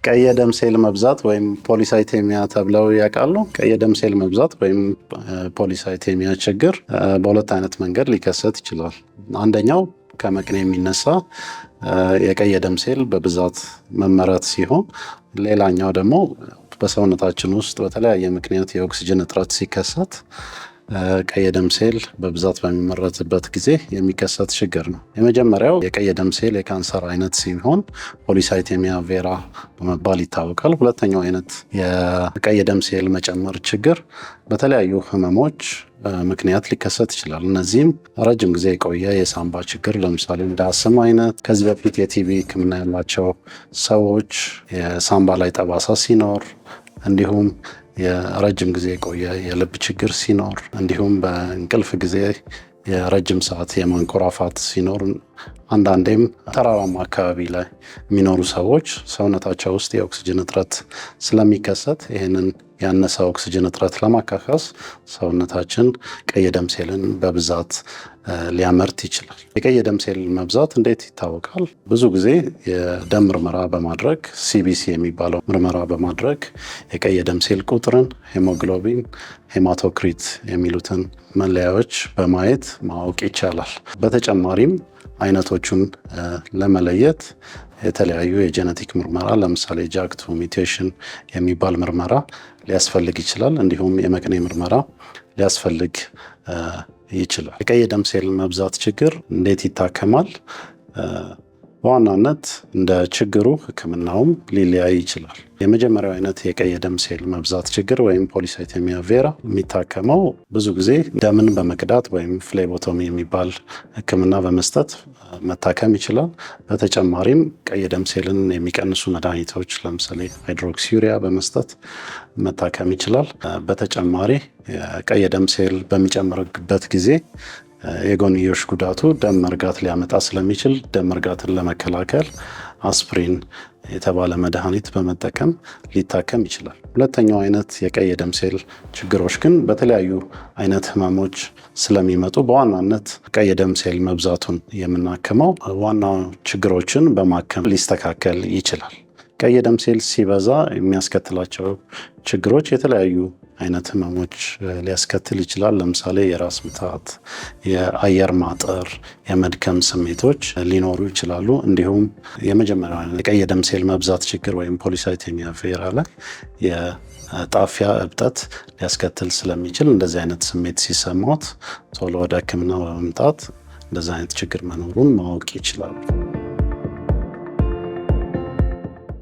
ቀይ የደም ሴል መብዛት ወይም ፖሊሳይቴሚያ ተብለው ያውቃሉ? ቀይ የደም ሴል መብዛት ወይም ፖሊሳይቴሚያ ችግር በሁለት አይነት መንገድ ሊከሰት ይችላል። አንደኛው ከመቅኔ የሚነሳ የቀይ የደም ሴል በብዛት መመረት ሲሆን፣ ሌላኛው ደግሞ በሰውነታችን ውስጥ በተለያየ ምክንያት የኦክሲጅን እጥረት ሲከሰት ቀይ የደም ሴል በብዛት በሚመረትበት ጊዜ የሚከሰት ችግር ነው። የመጀመሪያው የቀይ የደም ሴል የካንሰር አይነት ሲሆን ፖሊሳይቴሚያ ቬራ በመባል ይታወቃል። ሁለተኛው አይነት የቀይ የደም ሴል መጨመር ችግር በተለያዩ ህመሞች ምክንያት ሊከሰት ይችላል። እነዚህም ረጅም ጊዜ የቆየ የሳምባ ችግር፣ ለምሳሌ እንደ አስም አይነት፣ ከዚህ በፊት የቲቢ ህክምና ያላቸው ሰዎች፣ የሳምባ ላይ ጠባሳ ሲኖር፣ እንዲሁም የረጅም ጊዜ የቆየ የልብ ችግር ሲኖር፣ እንዲሁም በእንቅልፍ ጊዜ የረጅም ሰዓት የማንኮራፋት ሲኖር፣ አንዳንዴም ተራራማ አካባቢ ላይ የሚኖሩ ሰዎች ሰውነታቸው ውስጥ የኦክሲጅን እጥረት ስለሚከሰት ይህንን ያነሰ ኦክሲጅን እጥረት ለማካካስ ሰውነታችን ቀይ የደም ሴልን በብዛት ሊያመርት ይችላል። የቀይ የደም ሴል መብዛት እንዴት ይታወቃል? ብዙ ጊዜ የደም ምርመራ በማድረግ ሲቢሲ የሚባለው ምርመራ በማድረግ የቀይ የደም ሴል ቁጥርን፣ ሄሞግሎቢን፣ ሄማቶክሪት የሚሉትን መለያዎች በማየት ማወቅ ይቻላል። በተጨማሪም አይነቶቹን ለመለየት የተለያዩ የጄኔቲክ ምርመራ ለምሳሌ ጃክቱ ሚውቴሽን የሚባል ምርመራ ሊያስፈልግ ይችላል። እንዲሁም የመቅኔ ምርመራ ሊያስፈልግ ይችላል። የቀይ የደም ሴል መብዛት ችግር እንዴት ይታከማል? በዋናነት እንደ ችግሩ ህክምናውም ሊለያይ ይችላል። የመጀመሪያው አይነት የቀይ የደም ሴል መብዛት ችግር ወይም ፖሊሳይቴሚያ ቬራ የሚታከመው ብዙ ጊዜ ደምን በመቅዳት ወይም ፍሌቦቶሚ የሚባል ህክምና በመስጠት መታከም ይችላል። በተጨማሪም ቀይ የደም ሴልን የሚቀንሱ መድኃኒቶች ለምሳሌ ሃይድሮክሲዩሪያ በመስጠት መታከም ይችላል። በተጨማሪ ቀይ የደም ሴል በሚጨምርበት ጊዜ የጎንዮሽ ጉዳቱ ደም መርጋት ሊያመጣ ስለሚችል ደም መርጋትን ለመከላከል አስፕሪን የተባለ መድኃኒት በመጠቀም ሊታከም ይችላል። ሁለተኛው አይነት የቀይ የደም ሴል ችግሮች ግን በተለያዩ አይነት ህመሞች ስለሚመጡ በዋናነት ቀይ የደም ሴል መብዛቱን የምናክመው ዋና ችግሮችን በማከም ሊስተካከል ይችላል። ቀይ የደም ሴል ሲበዛ የሚያስከትላቸው ችግሮች የተለያዩ አይነት ህመሞች ሊያስከትል ይችላል። ለምሳሌ የራስ ምታት፣ የአየር ማጠር፣ የመድከም ስሜቶች ሊኖሩ ይችላሉ። እንዲሁም የመጀመሪያው የቀይ የደም ሴል መብዛት ችግር ወይም ፖሊሳይቴሚያ ቬራ ላይ የጣፊያ እብጠት ሊያስከትል ስለሚችል እንደዚህ አይነት ስሜት ሲሰማት ቶሎ ወደ ህክምና በመምጣት እንደዚህ አይነት ችግር መኖሩን ማወቅ ይችላሉ።